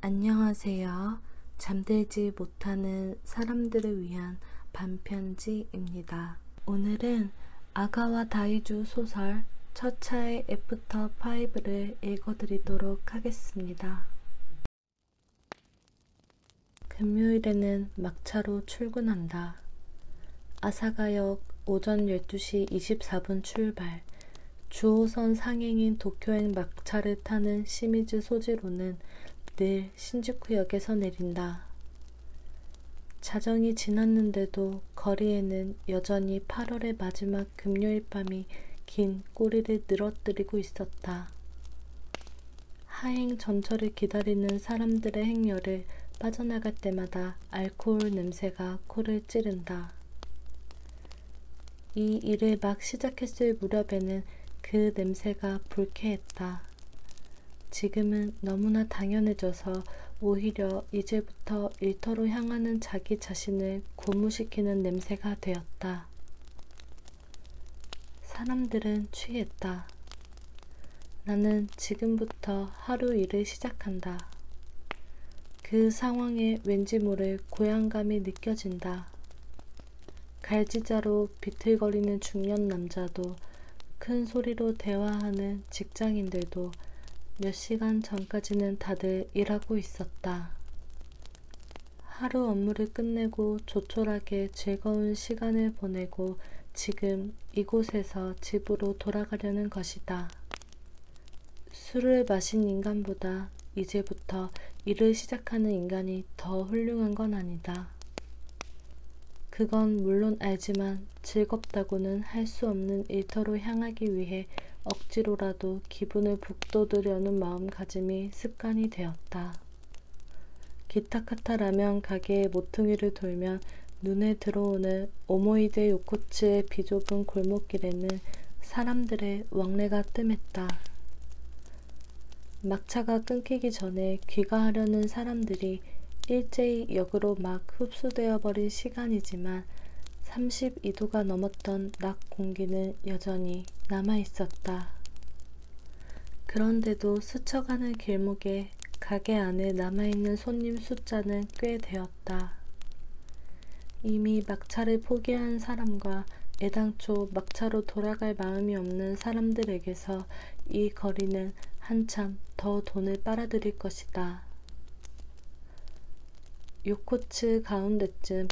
안녕하세요. 잠들지 못하는 사람들을 위한 반편지입니다. 오늘은 아가와 다이주 소설 첫차의 애프터 5를 읽어드리도록 하겠습니다. 금요일에는 막차로 출근한다. 아사가역 오전 12시 24분 출발. 주호선 상행인 도쿄행 막차를 타는 시미즈 소지로는 늘 신주쿠역에서 내린다. 자정이 지났는데도 거리에는 여전히 8월의 마지막 금요일 밤이 긴 꼬리를 늘어뜨리고 있었다. 하행 전철을 기다리는 사람들의 행렬을 빠져나갈 때마다 알코올 냄새가 코를 찌른다. 이 일을 막 시작했을 무렵에는 그 냄새가 불쾌했다. 지금은 너무나 당연해져서 오히려 이제부터 일터로 향하는 자기 자신을 고무시키는 냄새가 되었다. 사람들은 취했다. 나는 지금부터 하루 일을 시작한다. 그 상황에 왠지 모를 고향감이 느껴진다. 갈지자로 비틀거리는 중년 남자도, 큰 소리로 대화하는 직장인들도 몇 시간 전까지는 다들 일하고 있었다. 하루 업무를 끝내고 조촐하게 즐거운 시간을 보내고 지금 이곳에서 집으로 돌아가려는 것이다. 술을 마신 인간보다 이제부터 일을 시작하는 인간이 더 훌륭한 건 아니다. 그건 물론 알지만 즐겁다고는 할 수 없는 일터로 향하기 위해 억지로라도 기분을 북돋으려는 마음가짐이 습관이 되었다. 기타카타 라면 가게의 모퉁이를 돌면 눈에 들어오는 오모이데 요코츠의 비좁은 골목길에는 사람들의 왕래가 뜸했다. 막차가 끊기기 전에 귀가하려는 사람들이 일제히 역으로 막 흡수되어 버린 시간이지만 32도가 넘었던 낮 공기는 여전히 남아있었다. 그런데도 스쳐가는 길목에 가게 안에 남아있는 손님 숫자는 꽤 되었다. 이미 막차를 포기한 사람과 애당초 막차로 돌아갈 마음이 없는 사람들에게서 이 거리는 한참 더 돈을 빨아들일 것이다. 요코츠 가운데쯤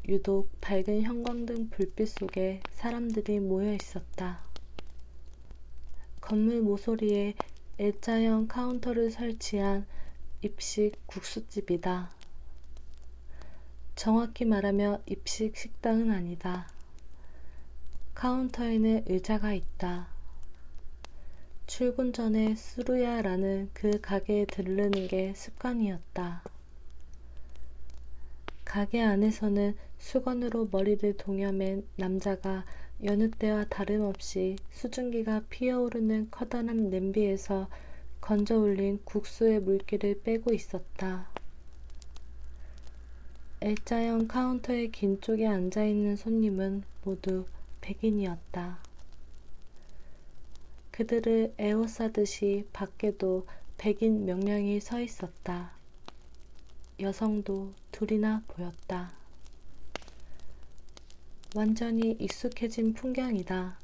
유독 밝은 형광등 불빛 속에 사람들이 모여 있었다. 건물 모서리에 L자형 카운터를 설치한 입식 국수집이다. 정확히 말하면 입식 식당은 아니다. 카운터에는 의자가 있다. 출근 전에 스루야라는 그 가게에 들르는 게 습관이었다. 가게 안에서는 수건으로 머리를 동여맨 남자가 여느 때와 다름없이 수증기가 피어오르는 커다란 냄비에서 건져 올린 국수의 물기를 빼고 있었다. L자형 카운터의 긴 쪽에 앉아있는 손님은 모두 백인이었다. 그들을 에워싸듯이 밖에도 백인 명령이 서 있었다. 여성도 둘이나 보였다. 완전히 익숙해진 풍경이다.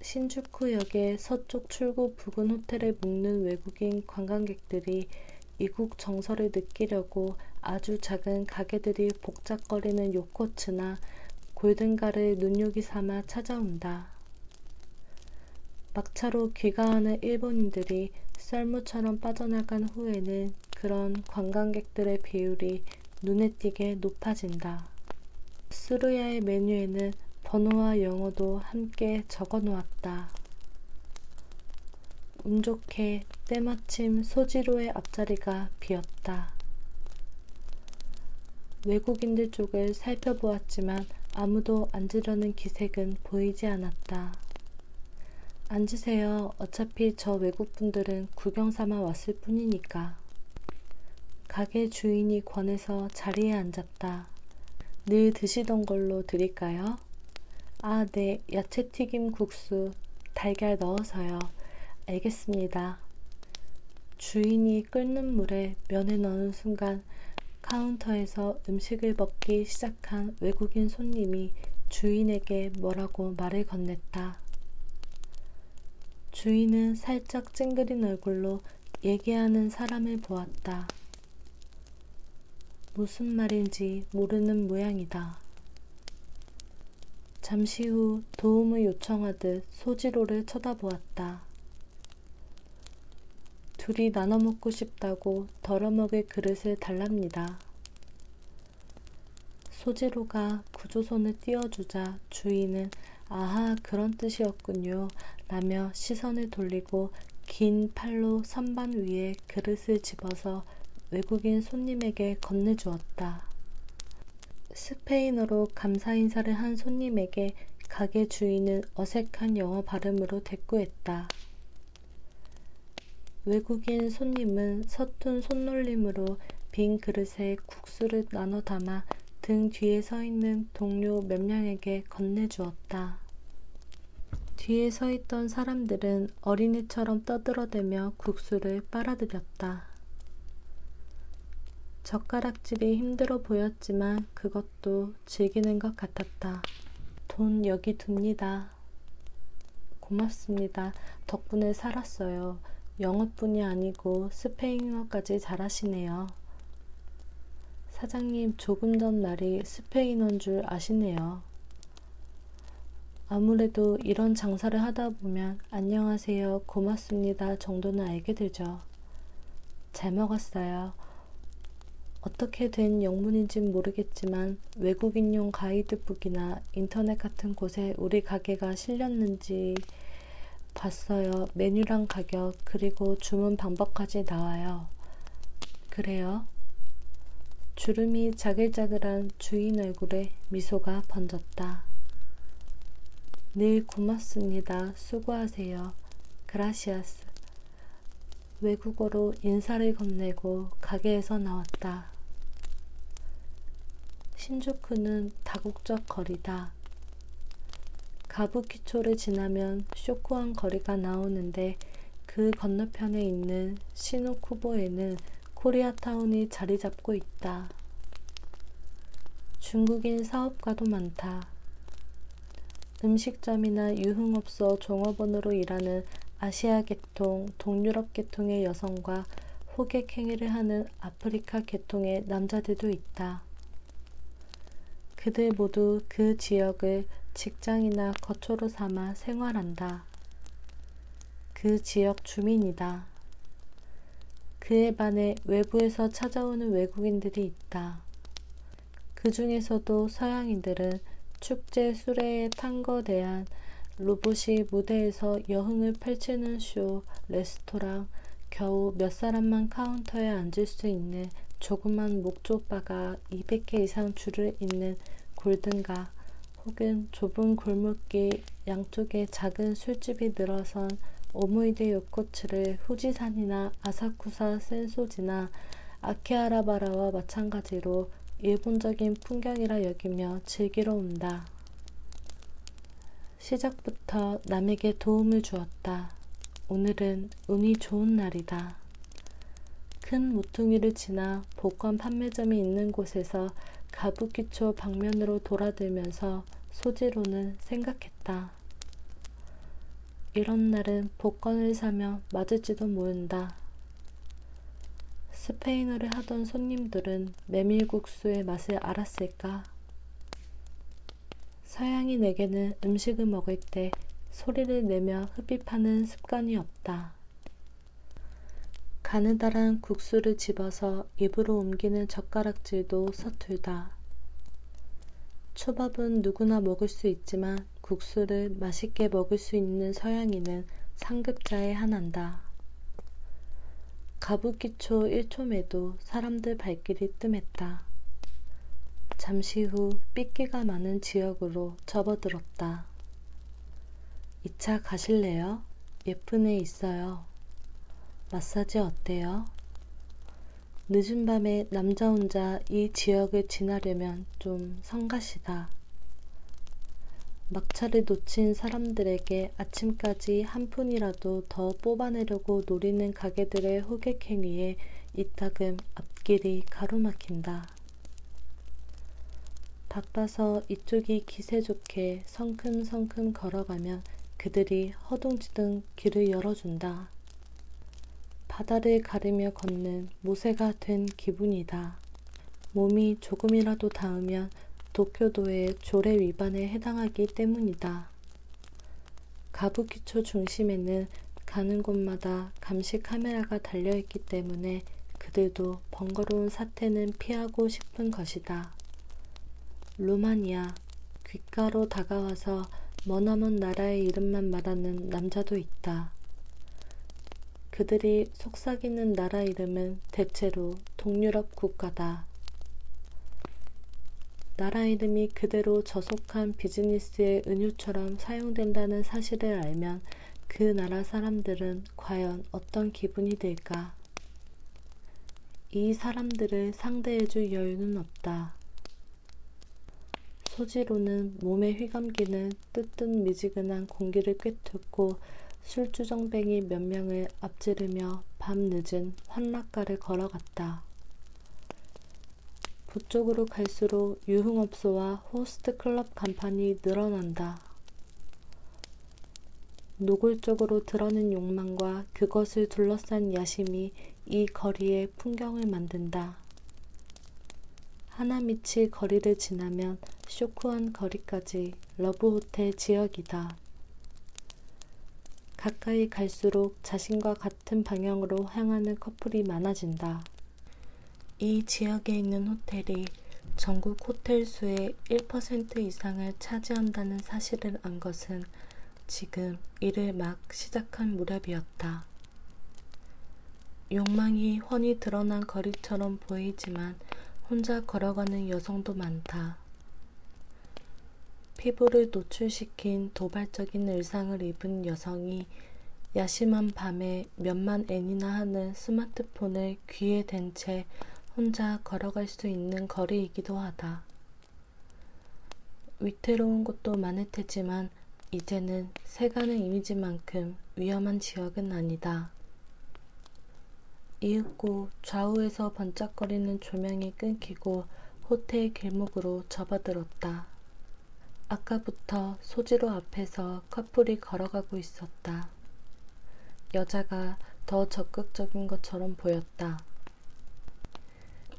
신주쿠역의 서쪽 출구 부근 호텔에 묵는 외국인 관광객들이 이국 정서를 느끼려고 아주 작은 가게들이 복잡거리는 요코츠나 골든가를 눈요기 삼아 찾아온다. 막차로 귀가하는 일본인들이 썰무처럼 빠져나간 후에는 그런 관광객들의 비율이 눈에 띄게 높아진다. 스루야의 메뉴에는 번호와 영어도 함께 적어 놓았다. 운 좋게 때마침 소지로의 앞자리가 비었다. 외국인들 쪽을 살펴보았지만 아무도 앉으려는 기색은 보이지 않았다. 앉으세요. 어차피 저 외국분들은 구경 삼아 왔을 뿐이니까. 가게 주인이 권해서 자리에 앉았다. 늘 드시던 걸로 드릴까요? 아, 네. 야채튀김 국수, 달걀 넣어서요. 알겠습니다. 주인이 끓는 물에 면을 넣는 순간 카운터에서 음식을 먹기 시작한 외국인 손님이 주인에게 뭐라고 말을 건넸다. 주인은 살짝 찡그린 얼굴로 얘기하는 사람을 보았다. 무슨 말인지 모르는 모양이다. 잠시 후 도움을 요청하듯 소지로를 쳐다보았다. 둘이 나눠 먹고 싶다고 덜어먹을 그릇을 달랍니다. 소지로가 구조선을 띄워주자 주인은 아하 그런 뜻이었군요 라며 시선을 돌리고 긴 팔로 선반 위에 그릇을 집어서 외국인 손님에게 건네주었다. 스페인어로 감사 인사를 한 손님에게 가게 주인은 어색한 영어 발음으로 대꾸했다. 외국인 손님은 서툰 손놀림으로 빈 그릇에 국수를 나눠 담아 등 뒤에 서 있는 동료 몇 명에게 건네주었다. 뒤에 서 있던 사람들은 어린이처럼 떠들어대며 국수를 빨아들였다. 젓가락질이 힘들어 보였지만 그것도 즐기는 것 같았다. 돈 여기 둡니다. 고맙습니다. 덕분에 살았어요. 영어뿐이 아니고 스페인어까지 잘하시네요. 사장님 조금 전 말이 스페인어인 줄 아시네요. 아무래도 이런 장사를 하다 보면 안녕하세요, 고맙습니다 정도는 알게 되죠. 잘 먹었어요. 어떻게 된 영문인진 모르겠지만 외국인용 가이드북이나 인터넷 같은 곳에 우리 가게가 실렸는지 봤어요. 메뉴랑 가격 그리고 주문 방법까지 나와요. 그래요? 주름이 자글자글한 주인 얼굴에 미소가 번졌다. 늘 고맙습니다. 수고하세요. 그라시아스. 외국어로 인사를 건네고 가게에서 나왔다. 신주쿠는 다국적 거리다. 가부키초를 지나면 쇼쿠한 거리가 나오는데 그 건너편에 있는 시노쿠보에는 코리아타운이 자리 잡고 있다. 중국인 사업가도 많다. 음식점이나 유흥업소 종업원으로 일하는 아시아 계통, 동유럽 계통의 여성과 호객 행위를 하는 아프리카 계통의 남자들도 있다. 그들 모두 그 지역을 직장이나 거처로 삼아 생활한다. 그 지역 주민이다. 그에 반해 외부에서 찾아오는 외국인들이 있다. 그 중에서도 서양인들은 축제 수레에 탕거대한 로봇이 무대에서 여흥을 펼치는 쇼, 레스토랑, 겨우 몇 사람만 카운터에 앉을 수 있는 조그만 목조바가 200개 이상 줄을 잇는 골든가 혹은 좁은 골목길 양쪽에 작은 술집이 늘어선 오모이데 요코츠를 후지산이나 아사쿠사 센소지나 아키하라바라와 마찬가지로 일본적인 풍경이라 여기며 즐기러 온다. 시작부터 남에게 도움을 주었다. 오늘은 운이 좋은 날이다. 큰 모퉁이를 지나 복권 판매점이 있는 곳에서 가부키초 방면으로 돌아들면서 소지로는 생각했다. 이런 날은 복권을 사면 맞을지도 모른다. 스페인어를 하던 손님들은 메밀국수의 맛을 알았을까? 서양인에게는 음식을 먹을 때 소리를 내며 흡입하는 습관이 없다. 가느다란 국수를 집어서 입으로 옮기는 젓가락질도 서툴다. 초밥은 누구나 먹을 수 있지만 국수를 맛있게 먹을 수 있는 서양인은 상급자에 한한다. 가부키초 1촌에도 사람들 발길이 뜸했다. 잠시 후 삐끼가 많은 지역으로 접어들었다. 2차 가실래요? 예쁜 애 있어요. 마사지 어때요? 늦은 밤에 남자 혼자 이 지역을 지나려면 좀 성가시다. 막차를 놓친 사람들에게 아침까지 한 푼이라도 더 뽑아내려고 노리는 가게들의 호객 행위에 이따금 앞길이 가로막힌다. 바빠서 이쪽이 기세 좋게 성큼성큼 걸어가면 그들이 허둥지둥 길을 열어준다. 바다를 가르며 걷는 모세가 된 기분이다. 몸이 조금이라도 닿으면 도쿄도의 조례 위반에 해당하기 때문이다. 가부키초 중심에는 가는 곳마다 감시 카메라가 달려있기 때문에 그들도 번거로운 사태는 피하고 싶은 것이다. 루마니아, 귓가로 다가와서 머나먼 나라의 이름만 말하는 남자도 있다. 그들이 속삭이는 나라 이름은 대체로 동유럽 국가다. 나라 이름이 그대로 저속한 비즈니스의 은유처럼 사용된다는 사실을 알면 그 나라 사람들은 과연 어떤 기분이 들까? 이 사람들을 상대해줄 여유는 없다. 소지로는 몸에 휘감기는 뜨뜻미지근한 공기를 꿰뚫고 술주정뱅이 몇 명을 앞지르며 밤늦은 환락가를 걸어갔다. 북쪽으로 갈수록 유흥업소와 호스트클럽 간판이 늘어난다. 노골적으로 드러낸 욕망과 그것을 둘러싼 야심이 이 거리의 풍경을 만든다. 하나미치 거리를 지나면 쇼쿠한 거리까지 러브호텔 지역이다. 가까이 갈수록 자신과 같은 방향으로 향하는 커플이 많아진다. 이 지역에 있는 호텔이 전국 호텔 수의 1% 이상을 차지한다는 사실을 안 것은 지금 일을 막 시작한 무렵이었다. 욕망이 훤히 드러난 거리처럼 보이지만 혼자 걸어가는 여성도 많다. 피부를 노출시킨 도발적인 의상을 입은 여성이 야심한 밤에 몇만 엔이나 하는 스마트폰을 귀에 댄 채 혼자 걸어갈 수 있는 거리이기도 하다. 위태로운 곳도 많을 테지만 이제는 세간의 이미지만큼 위험한 지역은 아니다. 이윽고 좌우에서 번쩍거리는 조명이 끊기고 호텔 길목으로 접어들었다. 아까부터 소지로 앞에서 커플이 걸어가고 있었다. 여자가 더 적극적인 것처럼 보였다.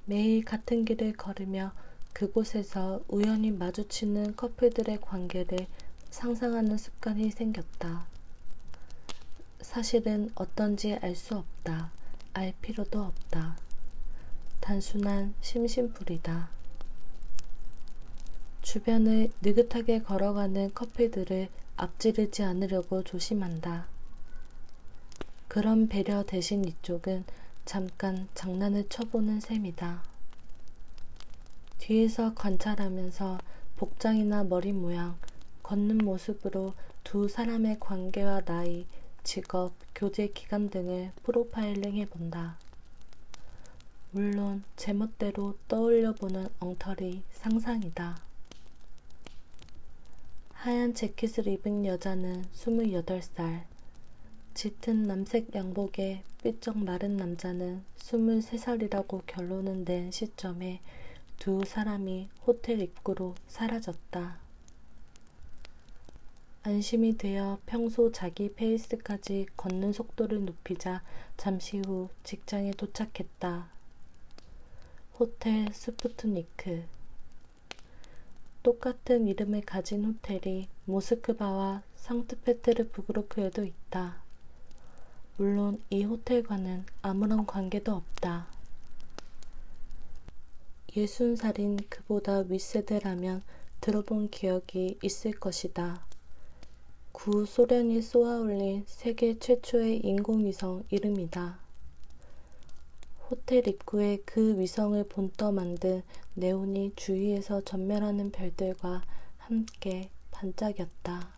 매일 같은 길을 걸으며 그곳에서 우연히 마주치는 커플들의 관계를 상상하는 습관이 생겼다. 사실은 어떤지 알 수 없다. 알 필요도 없다. 단순한 심심풀이다. 주변을 느긋하게 걸어가는 커플들을 앞지르지 않으려고 조심한다. 그런 배려 대신 이쪽은 잠깐 장난을 쳐보는 셈이다. 뒤에서 관찰하면서 복장이나 머리 모양, 걷는 모습으로 두 사람의 관계와 나이, 직업, 교제 기간 등을 프로파일링 해본다. 물론 제멋대로 떠올려보는 엉터리 상상이다. 하얀 재킷을 입은 여자는 28살, 짙은 남색 양복에 삐쩍 마른 남자는 23살이라고 결론은 낸 시점에 두 사람이 호텔 입구로 사라졌다. 안심이 되어 평소 자기 페이스까지 걷는 속도를 높이자 잠시 후 직장에 도착했다. 호텔 스푸트니크. 똑같은 이름을 가진 호텔이 모스크바와 상트페테르부르크에도 있다. 물론 이 호텔과는 아무런 관계도 없다. 60살인 그보다 윗세대라면 들어본 기억이 있을 것이다. 구소련이 쏘아올린 세계 최초의 인공위성 이름이다. 호텔 입구에 그 위성을 본떠 만든 네온이 주위에서 전멸하는 별들과 함께 반짝였다.